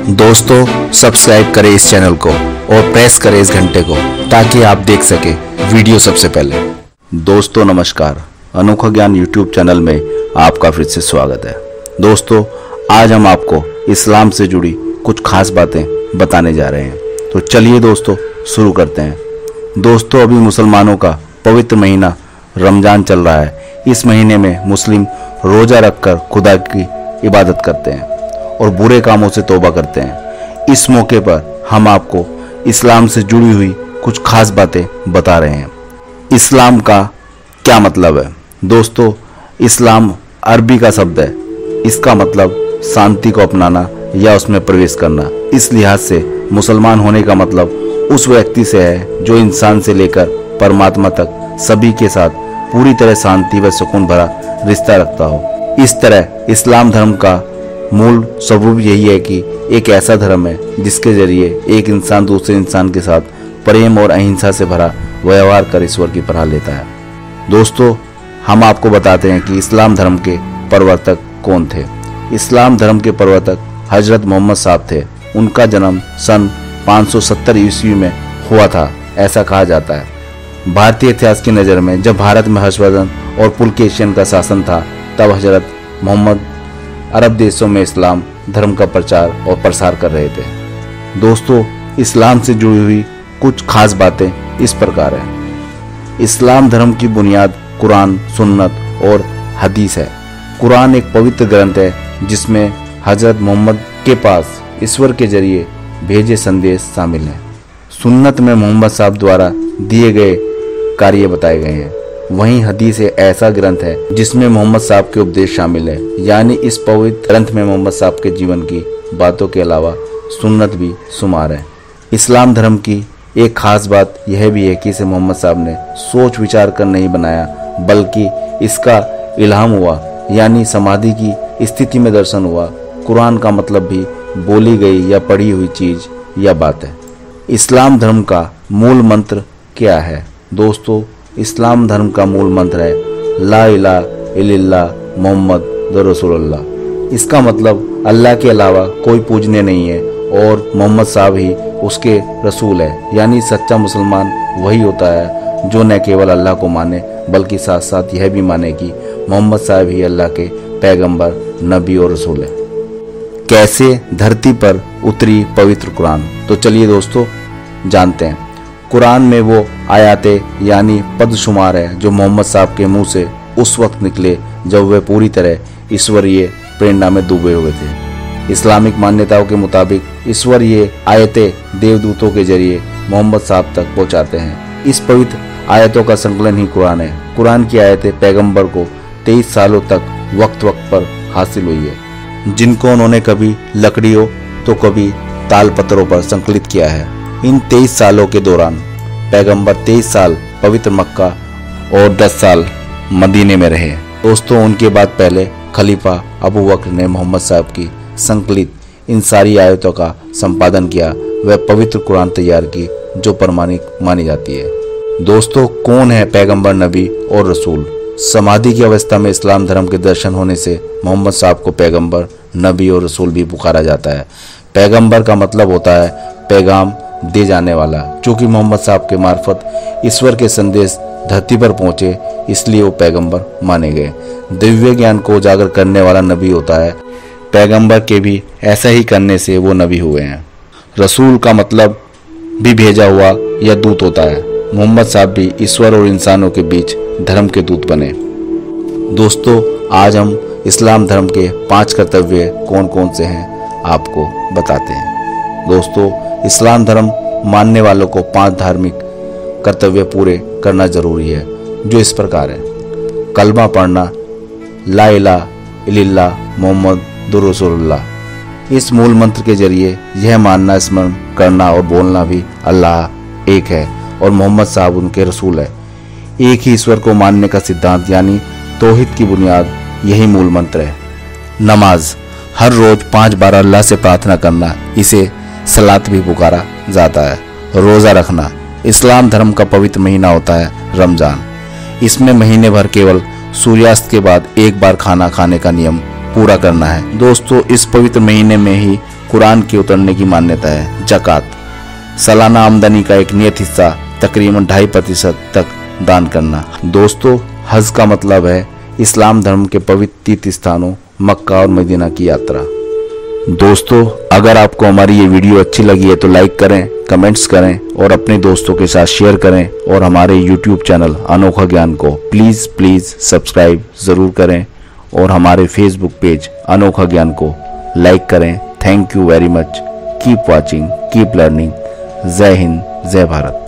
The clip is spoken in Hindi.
दोस्तों सब्सक्राइब करें इस चैनल को और प्रेस करें इस घंटे को ताकि आप देख सके वीडियो सबसे पहले। दोस्तों नमस्कार, अनोखा ज्ञान यूट्यूब चैनल में आपका फिर से स्वागत है। दोस्तों आज हम आपको इस्लाम से जुड़ी कुछ खास बातें बताने जा रहे हैं, तो चलिए दोस्तों शुरू करते हैं। दोस्तों अभी मुसलमानों का पवित्र महीना रमजान चल रहा है। इस महीने में मुस्लिम रोजा रखकर खुदा की इबादत करते हैं और बुरे कामों से तौबा करते हैं। इस मौके पर हम आपको इस्लाम से जुड़ी हुई कुछ खास बातें बता रहे हैं। इस्लाम का क्या मतलब है? दोस्तों इस्लाम अरबी का शब्द है। इसका मतलब शांति को अपनाना या उसमें प्रवेश करना। इस लिहाज से मुसलमान होने का मतलब उस व्यक्ति से है जो इंसान से लेकर परमात्मा तक सभी के साथ पूरी तरह शांति व सुकून भरा रिश्ता रखता हो। इस तरह इस्लाम धर्म का मूल स्वरूप यही है कि एक ऐसा धर्म है जिसके जरिए एक इंसान दूसरे इंसान के साथ प्रेम और अहिंसा से भरा व्यवहार कर ईश्वर की पनाह लेता है। दोस्तों हम आपको बताते हैं कि इस्लाम धर्म के प्रवर्तक कौन थे। इस्लाम धर्म के प्रवर्तक हजरत मोहम्मद साहब थे। उनका जन्म सन 570 ईस्वी में हुआ था, ऐसा कहा जाता है। भारतीय इतिहास की नज़र में जब भारत में हर्षवर्धन और पुलकेशियन का शासन था, तब हजरत मोहम्मद अरब देशों में इस्लाम धर्म का प्रचार और प्रसार कर रहे थे। दोस्तों इस्लाम से जुड़ी हुई कुछ खास बातें इस प्रकार हैं। इस्लाम धर्म की बुनियाद कुरान, सुन्नत और हदीस है। कुरान एक पवित्र ग्रंथ है जिसमें हजरत मोहम्मद के पास ईश्वर के जरिए भेजे संदेश शामिल हैं। सुन्नत में मोहम्मद साहब द्वारा दिए गए कार्य बताए गए हैं। वहीं हदीस एक ऐसा ग्रंथ है जिसमें मोहम्मद साहब के उपदेश शामिल है, यानी इस पवित्र ग्रंथ में मोहम्मद साहब के जीवन की बातों के अलावा सुन्नत भी शुमार है। इस्लाम धर्म की एक खास बात यह भी है कि इसे मोहम्मद साहब ने सोच विचार कर नहीं बनाया, बल्कि इसका इल्हाम हुआ, यानी समाधि की स्थिति में दर्शन हुआ। कुरान का मतलब भी बोली गई या पढ़ी हुई चीज या बात है। इस्लाम धर्म का मूल मंत्र क्या है? दोस्तों इस्लाम धर्म का मूल मंत्र है ला इलाहा इल्लल्लाह मुहम्मद रसूलुल्लाह। इसका मतलब अल्लाह के अलावा कोई पूजने नहीं है और मोहम्मद साहब ही उसके रसूल है, यानी सच्चा मुसलमान वही होता है जो न केवल अल्लाह को माने बल्कि साथ साथ यह भी माने कि मोहम्मद साहब ही अल्लाह के पैगंबर, नबी और रसूल है। कैसे धरती पर उतरी पवित्र कुरान? तो चलिए दोस्तों जानते हैं। कुरान में वो आयातें यानी पदशुमार है जो मोहम्मद साहब के मुंह से उस वक्त निकले जब वे पूरी तरह ईश्वरीय प्रेरणा में डूबे हुए थे। इस्लामिक मान्यताओं के मुताबिक ईश्वरीय आयतें देवदूतों के जरिए मोहम्मद साहब तक पहुंचाते हैं। इस पवित्र आयतों का संकलन ही कुरान है। कुरान की आयतें पैगंबर को 23 सालों तक वक्त वक्त पर हासिल हुई है, जिनको उन्होंने कभी लकड़ियों तो कभी ताल पत्थरों पर संकलित किया है। इन 23 सालों के दौरान पैगंबर 23 साल पवित्र मक्का और 10 साल मदीने में रहे। दोस्तों उनके बाद पहले खलीफा अबू बकर ने मोहम्मद साहब की संकलित इन सारी आयतों का संपादन किया, वह पवित्र कुरान तैयार की जो प्रमाणिक मानी जाती है। दोस्तों कौन है पैगंबर, नबी और रसूल? समाधि की अवस्था में इस्लाम धर्म के दर्शन होने से मोहम्मद साहब को पैगंबर, नबी और रसूल भी पुकारा जाता है। पैगंबर का मतलब होता है पैगाम दे जाने वाला। चूंकि मोहम्मद साहब के मार्फत ईश्वर के संदेश धरती पर पहुंचे, इसलिए वो पैगंबर माने गए। दिव्य ज्ञान को उजागर करने वाला नबी होता है। पैगंबर के भी ऐसा ही करने से वो नबी हुए हैं। रसूल का मतलब भी भेजा हुआ या दूत होता है। मोहम्मद साहब भी ईश्वर और इंसानों के बीच धर्म के दूत बने। दोस्तों आज हम इस्लाम धर्म के 5 कर्तव्य कौन कौन से हैं आपको बताते हैं। दोस्तों इस्लाम धर्म मानने वालों को 5 धार्मिक कर्तव्य पूरे करना जरूरी है, जो इस प्रकार है। कलमा पढ़ना, ला इलाहा इल्लल्लाह मुहम्मद रसूलुल्लाह। इस मूल मंत्र के जरिए यह मानना, स्मरण करना और बोलना भी अल्लाह एक है और मोहम्मद साहब उनके रसूल है। एक ही ईश्वर को मानने का सिद्धांत यानी तौहीद की बुनियाद यही मूल मंत्र है। नमाज, हर रोज 5 बार अल्लाह से प्रार्थना करना, इसे सलात भी पुकारा जाता है। रोज़ा रखना, इस्लाम धर्म का पवित्र महीना होता है रमजान। इसमें महीने भर केवल सूर्यास्त के बाद एक बार खाना खाने का नियम पूरा करना है। दोस्तों इस पवित्र महीने में ही कुरान के उतरने की मान्यता है। ज़कात सालाना आमदनी का एक नियत हिस्सा तकरीबन 2.5% तक दान करना। दोस्तों, हज का मतलब है इस्लाम धर्म के पवित्र तीर्थ स्थानों मक्का और मदीना की यात्रा। दोस्तों, अगर आपको हमारी ये वीडियो अच्छी लगी है तो लाइक करें, कमेंट्स करें और अपने दोस्तों के साथ शेयर करें। और हमारे YouTube चैनल अनोखा ज्ञान को प्लीज़ सब्सक्राइब ज़रूर करें और हमारे फेसबुक पेज अनोखा ज्ञान को लाइक करें। Thank you very much. Keep watching, keep learning. जय हिंद, जय भारत।